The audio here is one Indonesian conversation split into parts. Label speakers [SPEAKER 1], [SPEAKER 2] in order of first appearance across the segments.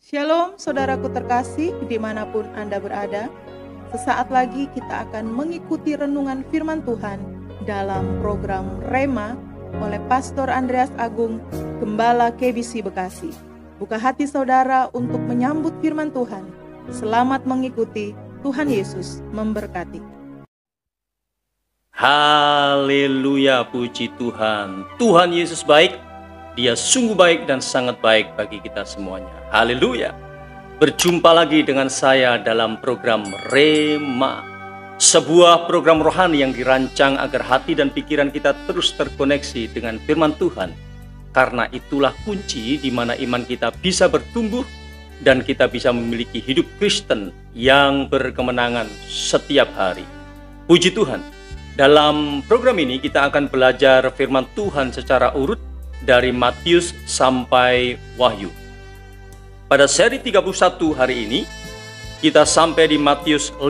[SPEAKER 1] Shalom saudaraku terkasih dimanapun Anda berada. Sesaat lagi kita akan mengikuti renungan firman Tuhan dalam program Rema oleh Pastor Andreas Agung, Gembala KBC Bekasi. Buka hati saudara untuk menyambut firman Tuhan. Selamat mengikuti, Tuhan Yesus memberkati.
[SPEAKER 2] Haleluya, puji Tuhan. Tuhan Yesus baik. Dia sungguh baik dan sangat baik bagi kita semuanya. Haleluya. Berjumpa lagi dengan saya dalam program Rema, sebuah program rohani yang dirancang agar hati dan pikiran kita terus terkoneksi dengan firman Tuhan. Karena itulah kunci di mana iman kita bisa bertumbuh dan kita bisa memiliki hidup Kristen yang berkemenangan setiap hari. Puji Tuhan. Dalam program ini kita akan belajar firman Tuhan secara urut dari Matius sampai Wahyu. Pada seri 31 hari ini, kita sampai di Matius 5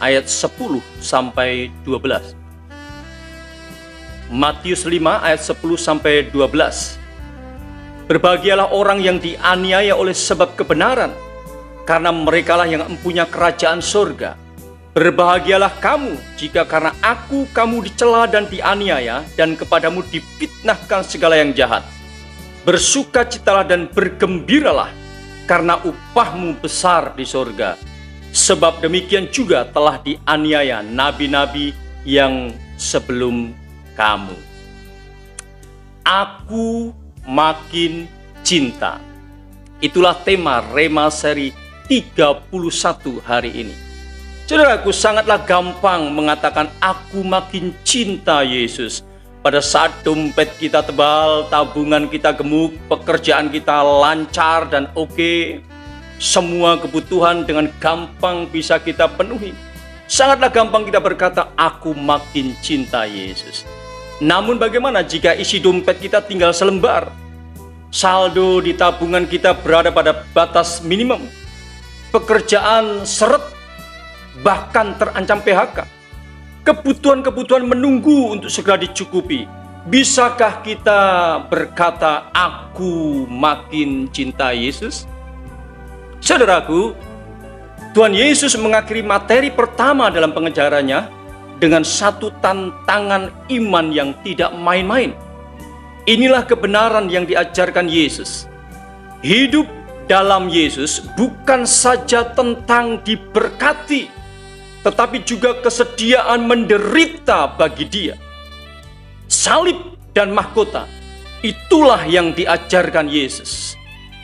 [SPEAKER 2] ayat 10 sampai 12. Matius 5 ayat 10 sampai 12. Berbahagialah orang yang dianiaya oleh sebab kebenaran, karena merekalah yang mempunyai kerajaan surga. Berbahagialah kamu jika karena aku kamu dicela dan dianiaya dan kepadamu difitnahkan segala yang jahat. Bersukacitalah dan bergembiralah karena upahmu besar di surga. Sebab demikian juga telah dianiaya nabi-nabi yang sebelum kamu. Aku makin cinta. Itulah tema Rema seri 31 hari ini. Saudaraku, sangatlah gampang mengatakan aku makin cinta Yesus. Pada saat dompet kita tebal, tabungan kita gemuk, pekerjaan kita lancar dan oke, semua kebutuhan dengan gampang bisa kita penuhi. Sangatlah gampang kita berkata aku makin cinta Yesus. Namun bagaimana jika isi dompet kita tinggal selembar? Saldo di tabungan kita berada pada batas minimum. Pekerjaan seret, bahkan terancam PHK. Kebutuhan-kebutuhan menunggu untuk segera dicukupi. Bisakah kita berkata, aku makin cinta Yesus? Saudaraku, Tuhan Yesus mengakhiri materi pertama dalam pengejarannya dengan satu tantangan iman yang tidak main-main. Inilah kebenaran yang diajarkan Yesus. Hidup dalam Yesus bukan saja tentang diberkati, tetapi juga kesediaan menderita bagi Dia. Salib dan mahkota, itulah yang diajarkan Yesus.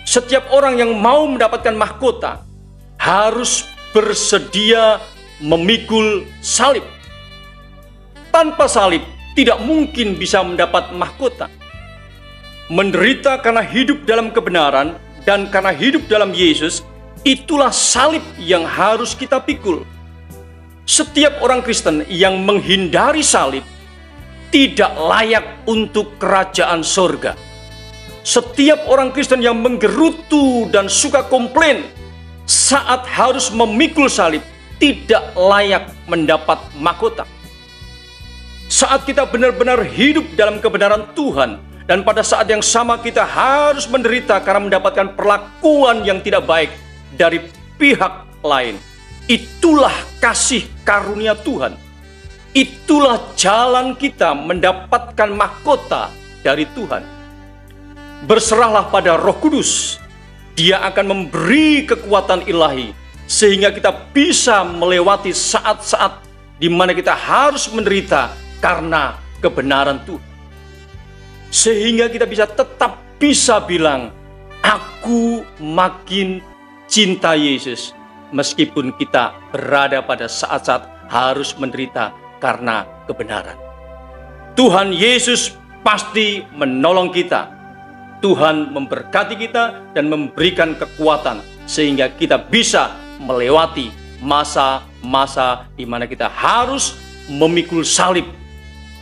[SPEAKER 2] Setiap orang yang mau mendapatkan mahkota harus bersedia memikul salib. Tanpa salib tidak mungkin bisa mendapat mahkota. Menderita karena hidup dalam kebenaran dan karena hidup dalam Yesus, itulah salib yang harus kita pikul. Setiap orang Kristen yang menghindari salib tidak layak untuk kerajaan surga. Setiap orang Kristen yang menggerutu dan suka komplain saat harus memikul salib tidak layak mendapat mahkota. Saat kita benar-benar hidup dalam kebenaran Tuhan dan pada saat yang sama kita harus menderita karena mendapatkan perlakuan yang tidak baik dari pihak lain. Itulah kasih karunia Tuhan. Itulah jalan kita mendapatkan mahkota dari Tuhan. Berserahlah pada Roh Kudus. Dia akan memberi kekuatan ilahi sehingga kita bisa melewati saat-saat di mana kita harus menderita karena kebenaran Tuhan. Sehingga kita tetap bisa bilang, aku makin cinta Yesus. Meskipun kita berada pada saat-saat harus menderita karena kebenaran. Tuhan Yesus pasti menolong kita. Tuhan memberkati kita dan memberikan kekuatan sehingga kita bisa melewati masa-masa di mana kita harus memikul salib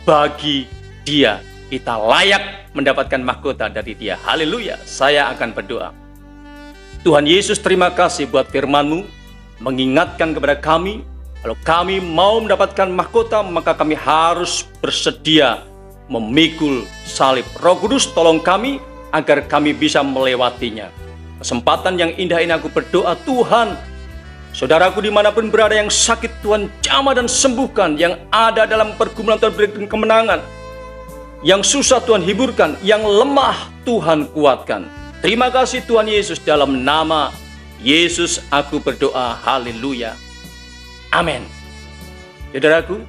[SPEAKER 2] bagi Dia. Kita layak mendapatkan mahkota dari Dia. Haleluya. Saya akan berdoa. Tuhan Yesus, terima kasih buat firman-Mu, mengingatkan kepada kami, kalau kami mau mendapatkan mahkota, maka kami harus bersedia memikul salib. Roh Kudus, tolong kami agar kami bisa melewatinya. kesempatan yang indah ini aku berdoa, Tuhan, saudaraku dimanapun berada yang sakit, Tuhan jamah dan sembuhkan. Yang ada dalam pergumulan, Tuhan berikan kemenangan. Yang susah, Tuhan hiburkan. Yang lemah, Tuhan kuatkan. Terima kasih Tuhan Yesus, dalam nama Yesus aku berdoa. Haleluya. Amin. Saudaraku,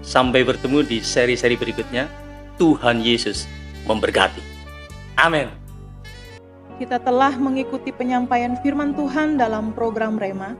[SPEAKER 2] sampai bertemu di seri-seri berikutnya. Tuhan Yesus memberkati. Amin.
[SPEAKER 1] Kita telah mengikuti penyampaian firman Tuhan dalam program Rema.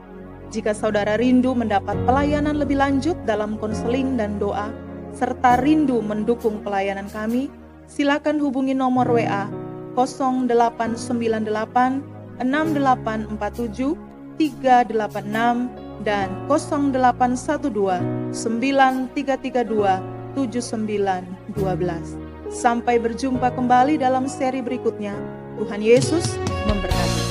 [SPEAKER 1] Jika saudara rindu mendapat pelayanan lebih lanjut dalam konseling dan doa, serta rindu mendukung pelayanan kami, silakan hubungi nomor WA 0898 6847 386 dan 0812 9332 7912. Sampai berjumpa kembali dalam seri berikutnya. Tuhan Yesus memberkati.